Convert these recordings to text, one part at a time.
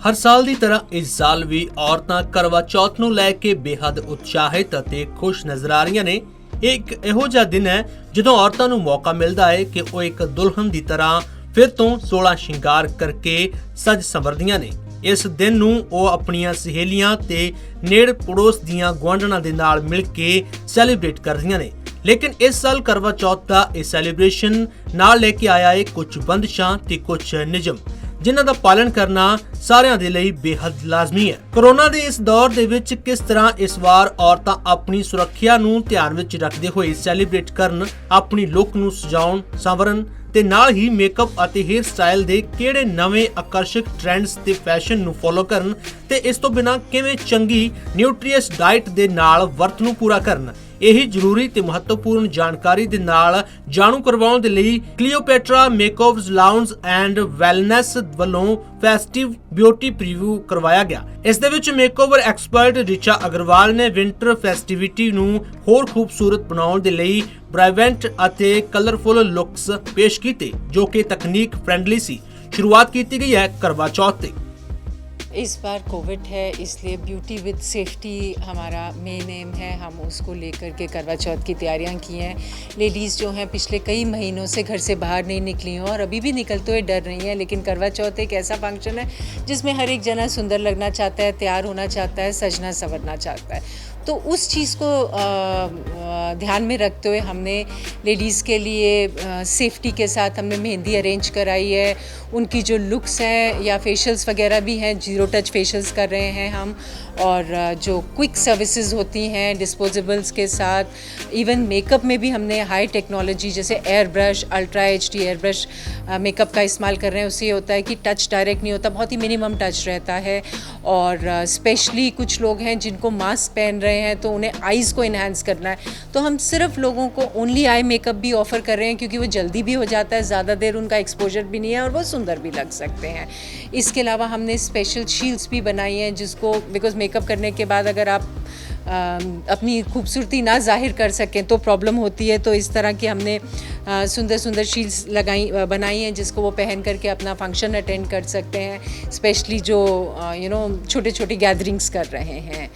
हर साल ਦੀ ਤਰ੍ਹਾਂ ਇਸ ਸਾਲ ਵੀ ਔਰਤਾਂ ਕਰਵਾ ਚੌਥ ਨੂੰ ਲੈ ਕੇ ਬੇहद ਉਤਸ਼ਾਹਿਤ ਅਤੇ ਖੁਸ਼ ਨਜ਼ਰ ਆ ਰਹੀਆਂ ਨੇ। ਇਹ ਇੱਕ ਇਹੋ ਜਿਹਾ ਦਿਨ ਹੈ ਜਦੋਂ ਔਰਤਾਂ ਨੂੰ ਮੌਕਾ ਮਿਲਦਾ ਹੈ ਕਿ ਉਹ ਇੱਕ ਦੁਲਹਨ ਦੀ ਤਰ੍ਹਾਂ ਫਿਰ ਤੋਂ 16 ਸ਼ਿੰਗਾਰ ਕਰਕੇ ਸਜ ਸੰਵਰਦੀਆਂ ਨੇ। ਇਸ ਦਿਨ ਨੂੰ ਉਹ ਆਪਣੀਆਂ ਸਹੇਲੀਆਂ ਤੇ ਨੇੜ ਪੜੋਸ ਦੀਆਂ ਗੁਆਂਢਣਾਂ ਦੇ ਨਾਲ ਮਿਲ ਕੇ ਸੈਲੀਬ੍ਰੇਟ ਕਰਦੀਆਂ ਨੇ। लेकिन इस साल करवा चौथ का यह सैलीब्रेशन नाल लेके आया है कुछ बंदिशां ते कुछ नियम जिन्हां दा पालन करना सारिਆਂ ਦੇ ਲਈ बेहद लाजमी है। कोरोना ਦੇ इस दौर ਦੇ ਵਿੱਚ किस तरह इस वार औरतां अपनी सुरक्षा ਨੂੰ ਧਿਆਨ ਵਿੱਚ ਰੱਖਦੇ ਹੋਏ ਸੈਲੀਬ੍ਰੇਟ ਕਰਨ, ਆਪਣੀ ਲੁੱਕ ਨੂੰ ਸਜਾਉਣ ਸੰਵਰਨ ਤੇ ਨਾਲ ਹੀ ਮੇਕਅਪ ਅਤੇ ਹੇਅਰ ਸਟਾਈਲ ਦੇ ਕਿਹੜੇ ਨਵੇਂ ਆਕਰਸ਼ਕ ਟ੍ਰੈਂਡਸ ਤੇ ਫੈਸ਼ਨ ਨੂੰ ਫੋਲੋ ਕਰਨ ਤੇ ਇਸ ਤੋਂ ਬਿਨਾਂ ਕਿਵੇਂ ਚੰਗੀ ਨਿਊਟਰੀਅਸ ਡਾਈਟ ਦੇ ਨਾਲ ਵਰਤ ਨੂੰ ਪੂਰਾ ਕਰਨ, यही जरूरी ते महत्वपूर्ण जानकारी दे नाल जाणू करवाउण दे लई Cleopatra makeovers lounge and wellness वालों फेस्टिव ब्यूटी प्रीव्यू करवाया गया। इस दे विच मेकओवर एक्सपर्ट रिचा अग्रवाल ने विंटर फेस्टिविटी नूं होर खूबसूरत बनाउण दे लई ब्राइवेंट अते कलरफुल लुक्स पेश कीते जो कि तकनीक फ्रेंडली सी। शुरुआत की गई है करवा चौथ ते। इस बार कोविड है इसलिए ब्यूटी विद सेफ्टी हमारा मेन एम है। हम उसको लेकर के करवा चौथ की तैयारियां की हैं। लेडीज़ जो हैं पिछले कई महीनों से घर से बाहर नहीं निकली हैं और अभी भी निकलते हुए डर रही हैं, लेकिन करवा चौथ एक ऐसा फंक्शन है जिसमें हर एक जना सुंदर लगना चाहता है, तैयार होना चाहता है, सजना संवरना चाहता है। तो उस चीज़ को ध्यान में रखते हुए हमने लेडीज़ के लिए सेफ्टी के साथ हमने मेहंदी अरेंज कराई है। उनकी जो लुक्स हैं या फेशियल्स वगैरह भी हैं, जीरो टच फेशियल्स कर रहे हैं हम, और जो क्विक सर्विसेज होती हैं डिस्पोजेबल्स के साथ, इवन मेकअप में भी हमने हाई टेक्नोलॉजी जैसे air brush, ultra HD air brush makeup का इस्तेमाल कर रहे हैं। उससे ये होता है कि टच डायरेक्ट नहीं होता, बहुत ही मिनिमम टच रहता है। और स्पेशली कुछ लोग हैं जिनको मास्क पहन रहे हैं तो उन्हें आईज़ को इन्हांस करना है, तो हम सिर्फ लोगों को ओनली आई मेकअप भी ऑफ़र कर रहे हैं क्योंकि वो जल्दी भी हो जाता है, ज़्यादा देर उनका एक्सपोजर भी नहीं है और वो सुंदर भी लग सकते हैं। इसके अलावा हमने स्पेशल शील्ड्स भी बनाई हैं जिसको बिकॉज मेकअप करने के बाद अगर आप अपनी खूबसूरती ना जाहिर कर सकें तो प्रॉब्लम होती है, तो इस तरह की हमने सुंदर सुंदर शील्ड्स बनाई हैं जिसको वो पहन करके अपना फंक्शन अटेंड कर सकते हैं, स्पेशली जो छोटे छोटे गैदरिंग्स कर रहे हैं।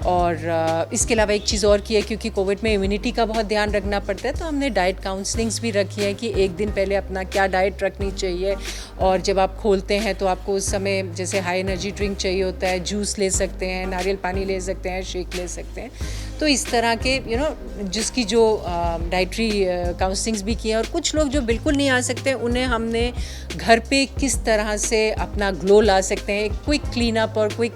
और इसके अलावा एक चीज़ और की है, क्योंकि कोविड में इम्यूनिटी का बहुत ध्यान रखना पड़ता है तो हमने डाइट काउंसलिंग्स भी रखी है कि एक दिन पहले अपना क्या डाइट रखनी चाहिए, और जब आप खोलते हैं तो आपको उस समय जैसे हाई एनर्जी ड्रिंक चाहिए होता है, जूस ले सकते हैं, नारियल पानी ले सकते हैं, शेक ले सकते हैं। तो इस तरह के जिसकी जो डाइटरी काउंसलिंग्स भी की हैं। और कुछ लोग जो बिल्कुल नहीं आ सकते उन्हें हमने घर पे किस तरह से अपना ग्लो ला सकते हैं, एक क्विक क्लीन अप और क्विक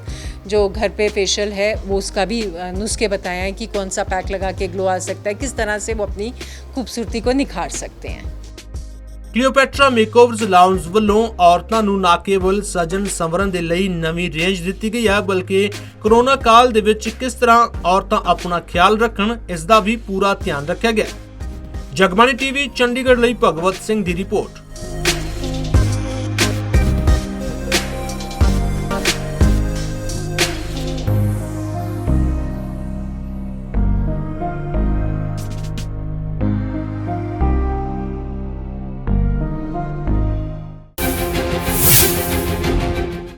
जो घर पे फेशियल है वो उसका भी नुस्खे बताए हैं कि कौन सा पैक लगा के ग्लो आ सकता है, किस तरह से वो अपनी खूबसूरती को निखार सकते हैं। क्लियोपैट्रा मेकओवर्स लाउंज ਵੱਲੋਂ ਔਰਤਾਂ ਨੂੰ ਨਾ ਕੇਵਲ ਸਜਣ ਸੰਵਰਨ ਦੇ ਲਈ ਨਵੀਂ ਰੇਂਜ ਦਿੱਤੀ ਗਈ ਹੈ ਬਲਕਿ ਕੋਰੋਨਾ ਕਾਲ ਦੇ ਵਿੱਚ ਕਿਸ ਤਰ੍ਹਾਂ ਔਰਤਾਂ ਆਪਣਾ ਖਿਆਲ ਰੱਖਣ ਇਸ ਦਾ ਵੀ ਪੂਰਾ ਧਿਆਨ ਰੱਖਿਆ ਗਿਆ। ਜਗਬਾਣੀ TV ਚੰਡੀਗੜ੍ਹ ਲਈ ਭਗਵਤ ਸਿੰਘ ਦੀ ਰਿਪੋਰਟ।